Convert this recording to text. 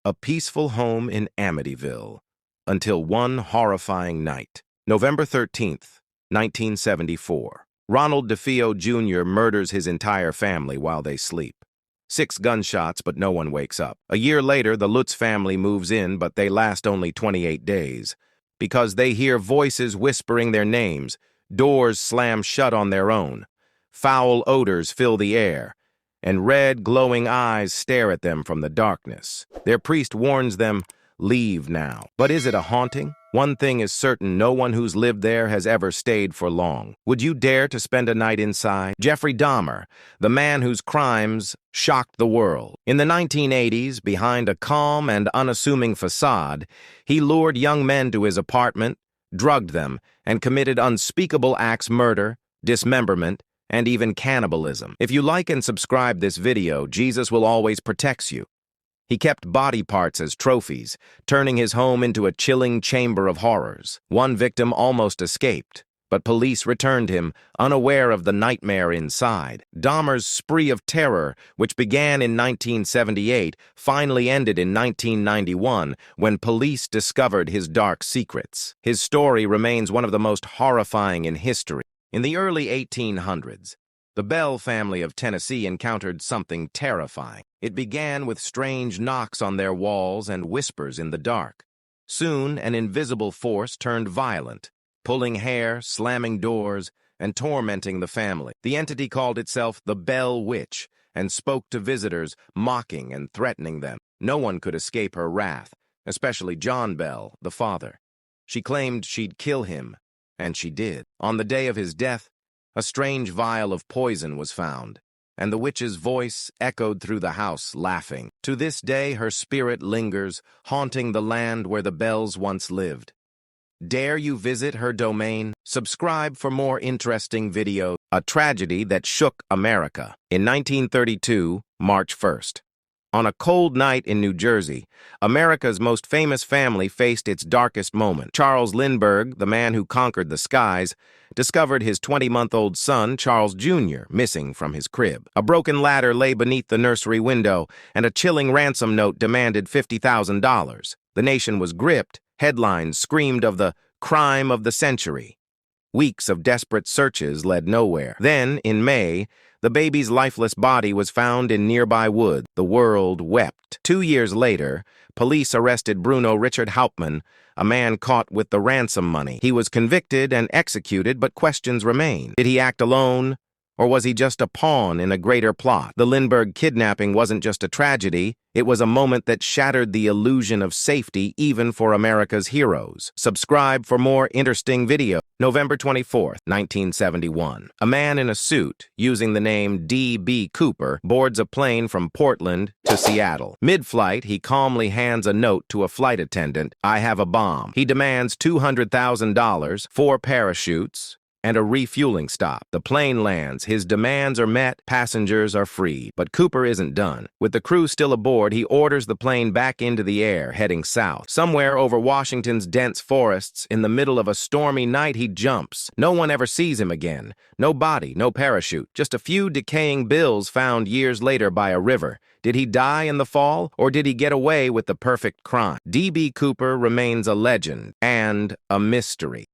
a peaceful home in Amityville, until one horrifying night. November 13th, 1974. Ronald DeFeo Jr. murders his entire family while they sleep. 6 gunshots, but no one wakes up. A year later, the Lutz family moves in, but they last only 28 days. Because they hear voices whispering their names, doors slam shut on their own. Foul odors fill the air, and red, glowing eyes stare at them from the darkness. Their priest warns them, "Leave now." But is it a haunting? One thing is certain, no one who's lived there has ever stayed for long. Would you dare to spend a night inside? Jeffrey Dahmer, the man whose crimes shocked the world. In the 1980s, behind a calm and unassuming facade, he lured young men to his apartment, drugged them, and committed unspeakable acts: murder, dismemberment, and even cannibalism. If you like and subscribe this video, Jesus will always protect you. He kept body parts as trophies, turning his home into a chilling chamber of horrors. One victim almost escaped, but police returned him, unaware of the nightmare inside. Dahmer's spree of terror, which began in 1978, finally ended in 1991 when police discovered his dark secrets. His story remains one of the most horrifying in history. In the early 1800s, the Bell family of Tennessee encountered something terrifying. It began with strange knocks on their walls and whispers in the dark. Soon, an invisible force turned violent, pulling hair, slamming doors, and tormenting the family. The entity called itself the Bell Witch and spoke to visitors, mocking and threatening them. No one could escape her wrath, especially John Bell, the father. She claimed she'd kill him, and she did. On the day of his death, a strange vial of poison was found, and the witch's voice echoed through the house, laughing. To this day, her spirit lingers, haunting the land where the Bells once lived. Dare you visit her domain? Subscribe for more interesting videos. A tragedy that shook America. In 1932, March 1st. On a cold night in New Jersey, America's most famous family faced its darkest moment. Charles Lindbergh, the man who conquered the skies, discovered his 20-month-old son, Charles Jr., missing from his crib. A broken ladder lay beneath the nursery window, and a chilling ransom note demanded $50,000. The nation was gripped. Headlines screamed of the crime of the century. Weeks of desperate searches led nowhere. Then, in May, the baby's lifeless body was found in nearby woods. The world wept. 2 years later, police arrested Bruno Richard Hauptmann, a man caught with the ransom money. He was convicted and executed, but questions remain. Did he act alone, or was he just a pawn in a greater plot? The Lindbergh kidnapping wasn't just a tragedy. It was a moment that shattered the illusion of safety even for America's heroes. Subscribe for more interesting videos. November 24th, 1971. A man in a suit, using the name D.B. Cooper, boards a plane from Portland to Seattle. Mid-flight, he calmly hands a note to a flight attendant. "I have a bomb." He demands $200,000, 4 parachutes, and a refueling stop. The plane lands, his demands are met, passengers are freed. But Cooper isn't done. With the crew still aboard, he orders the plane back into the air, heading south. Somewhere over Washington's dense forests, in the middle of a stormy night, he jumps. No one ever sees him again. No body, no parachute, just a few decaying bills found years later by a river. Did he die in the fall, or did he get away with the perfect crime? D.B. Cooper remains a legend and a mystery.